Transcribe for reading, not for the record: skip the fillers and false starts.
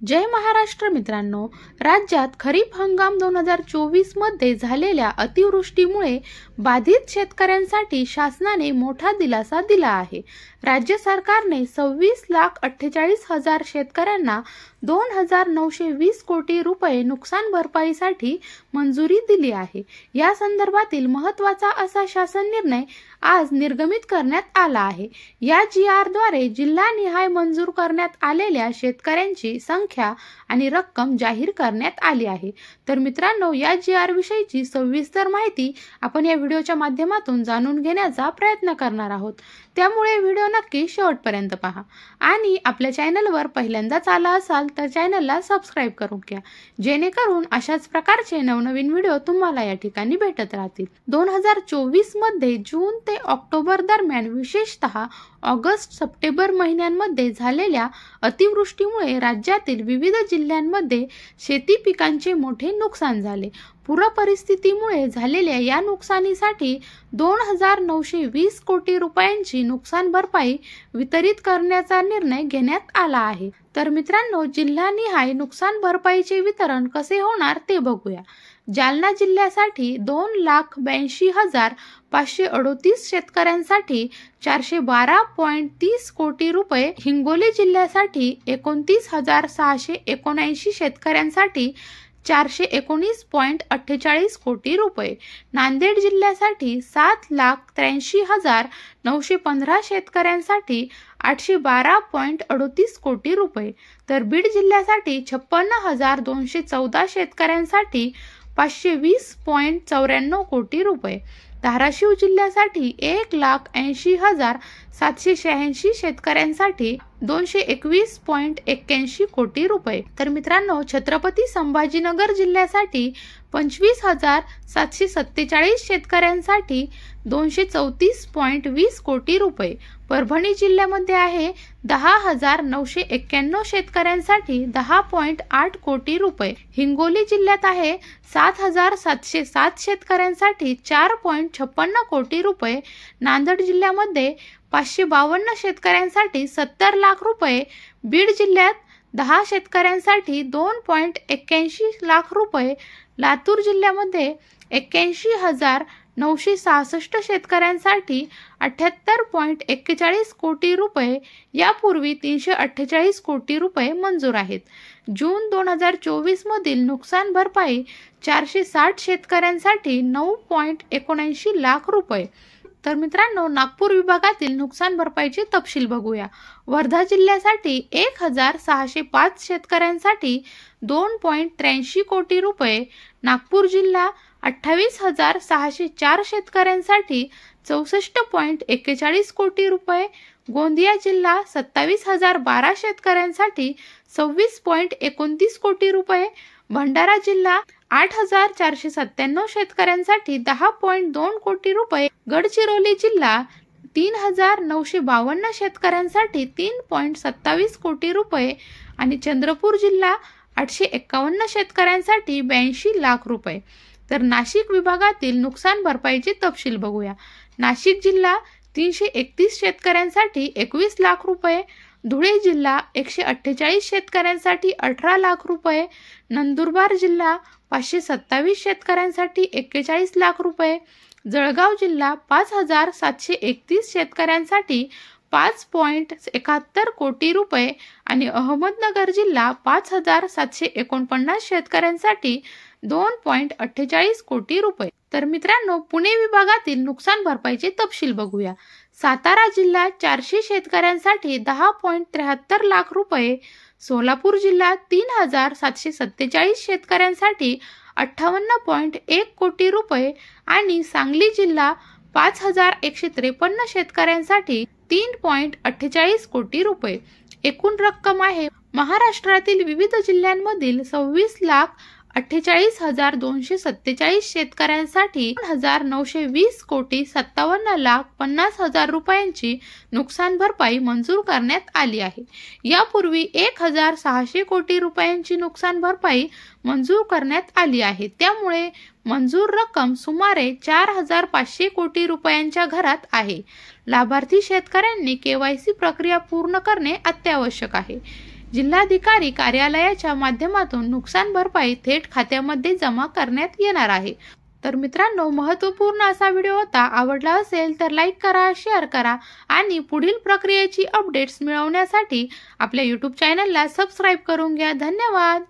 जय महाराष्ट्र मित्रांनो, राज्यात खरीप हंगाम 2024 मध्ये झालेल्या अतिवृष्टीमुळे बाधित शेतकऱ्यांसाठी शासनाने मोठा दिलासा दिला आहे। राज्य सरकारने 26,48,000 शेतकऱ्यांना 2,920 कोटी रुपये नुकसान भरपाईसाठी मंजुरी दिली आहे। या संदर्भातील महत्त्वाचा असा शासन निर्णय आज निर्गमित करण्यात आला आहे। या GR द्वारे जिल्हानिहाय मंजूर करण्यात आलेल्या शेतकऱ्यांची संख्या आणि रक्कम जाहीर करण्यात आली आहे। तर मित्रांनो, या GR विषयीची सविस्तर माहिती आपण या व्हिडिओच्या माध्यमातून जाणून घेण्याचा प्रयत्न करणार आहोत। त्यामुळे व्हिडिओ नक्की शेवटपर्यंत पहा आणि आपल्या चॅनलवर पहिल्यांदाच आला असाल तर चॅनलला सबस्क्राइब करून घ्या, जेणेकरून अशाच प्रकारचे नवनवीन व्हिडिओ तुम्हाला या ठिकाणी भेटत राहतील। 2024 मध्ये जून ते ऑक्टोबर दरम्यान, विशेषतः ऑगस्ट सप्टेंबर महिन्यांमध्ये झालेल्या अतिवृष्टीमुळे राज्यातील विविध जिल्ह्यांमध्ये शेती पिकांचे मोठे नुकसान झाले। पूर परिस्थितीमुळे झालेल्या या नुकसानीसाठी 2,920 कोटी रुपयांची नुकसान भरपाई वितरित करण्याचा निर्णय घेण्यात आला आहे। तर मित्रांनो, जिल्हानिहाय नुकसान भरपाईचे वितरण कसे होणार ते बघूया। जालना जिल्ह्यासाठी 2,82,538 शेतकऱ्यांसाठी 412.30 कोटी रुपये, हिंगोली जिल्ह्यासाठी 29,679 शेतकऱ्यांसाठी 419.48 कोटी रुपये, नांदेड जिल्ह्यासाठी 7,83,915 शेतकऱ्यांसाठी 812.38 कोटी रुपये, तर बीड जिल्ह्यासाठी 56,214 शेतकऱ्यांसाठी 520.94 कोटी रुपये, धाराशिव जिल्ह्यासाठी 1,80,786 शेतकऱ्यांसाठी 221.81 कोटी रुपये, तर मित्रांनो, छत्रपती संभाजीनगर जिल्ह्यासाठी 25,747 शेतकऱ्यांसाठी 234.20 कोटी रुपये, परभणी जिल्ह्यामध्ये आहे 10,991 शेतकऱ्यांसाठी 10.8 कोटी रुपये, हिंगोली जिल्ह्यात आहे 7,707 शेतकऱ्यांसाठी 4.56 कोटी रुपये, नांदेड जिल्ह्यामध्ये 552 शेतकऱ्यांसाठी 70 लाख रुपये, बीड जिल्ह्यात 10 शेतकऱ्यांसाठी 2.81 लाख रुपये, लातूर जिल्ह्यामध्ये 81,966 शेतकऱ्यांसाठी 78.41 कोटी रुपये, यापूर्वी 348 कोटी रुपये मंजूर आहेत। जून 2024 मधील नुकसान भरपाई 460 शेतकऱ्यांसाठी 9.79 लाख रुपये। तर मित्रांनो, नागपूर विभागातील नुकसान भरपाईचे तपशील बघूया। वर्धा जिल्ह्यासाठी 1,605 शेतकऱ्यांसाठी 2.83 कोटी रुपये, नागपूर जिल्हा 28,604 शेतकऱ्यांसाठी 64.41 कोटी रुपये, गोंदिया जिल्हा 27,012 शेतकऱ्यांसाठी 26.29 कोटी रुपये, भंडारा जिल्हा 8,497 शेतकऱ्यांसाठी 10.2 कोटी रुपये, गडचिरोली जिल्हा 3,952 शेतकऱ्यांसाठी 3.27 कोटी रुपये आणि चंद्रपूर जिल्हा 851 शेतकऱ्यांसाठी 82 लाख रुपये। तर नाशिक विभागातील नुकसान भरपाईचे तपशील बघूया। नाशिक जिल्हा 331 शेतकऱ्यांसाठी 21 लाख रुपये, धुळे जिल्हा 148 शेतकऱ्यांसाठी 18 लाख रुपये, नंदुरबार जिल्हा 527 शेतकऱ्यांसाठी 41 लाख रुपये, जळगाव जिल्हा 5,731 शेतकऱ्यांसाठी 5.71 कोटी रुपये आणि अहमदनगर जिल्हा 5,749 शेतकऱ्यांसाठी 2.48 कोटी रुपये। तर मित्रांनो, पुणे विभागातील नुकसान भरपाईचे तपशील बघूया। सातारा जिल्हा 400 शेतकऱ्यांसाठी 10.73 लाख रुपये, सोलापूर जिल्हा 3,747 शेतकऱ्यांसाठी 58.1 कोटी रुपये आणि सांगली जिल्हा 5,153 शेतकऱ्यांसाठी 3.48 कोटी रुपये। एकूण रक्कम आहे महाराष्ट्रातील विविध जिल्ह्यांमधील 26,48,247 शेतकऱ्यांसाठी 2,920 कोटी 57,50,000 रुपयांची नुकसान भरपाई मंजूर करण्यात आली आहे। यापूर्वी 1,600 कोटी रुपयांची नुकसान भरपाई मंजूर करण्यात आली आहे। त्यामुळे मंजूर रक्कम सुमारे 4,500 कोटी रुपयांच्या घरात आहे। लाभार्थी शेतकऱ्यांनी KYC प्रक्रिया पूर्ण करणे अत्यावश्यक आहे। जिल्हाधिकारी कार्यालयाच्या माध्यमातून नुकसान भरपाई थेट खात्यामध्ये जमा करण्यात येणार आहे। तर मित्रांनो, महत्त्वपूर्ण असा व्हिडिओ होता। आवडला असेल तर लाईक करा, शेअर करा आणि पुढील प्रक्रियेची अपडेट्स मिळवण्यासाठी आपल्या YouTube चॅनलला सबस्क्राईब करून घ्या। धन्यवाद।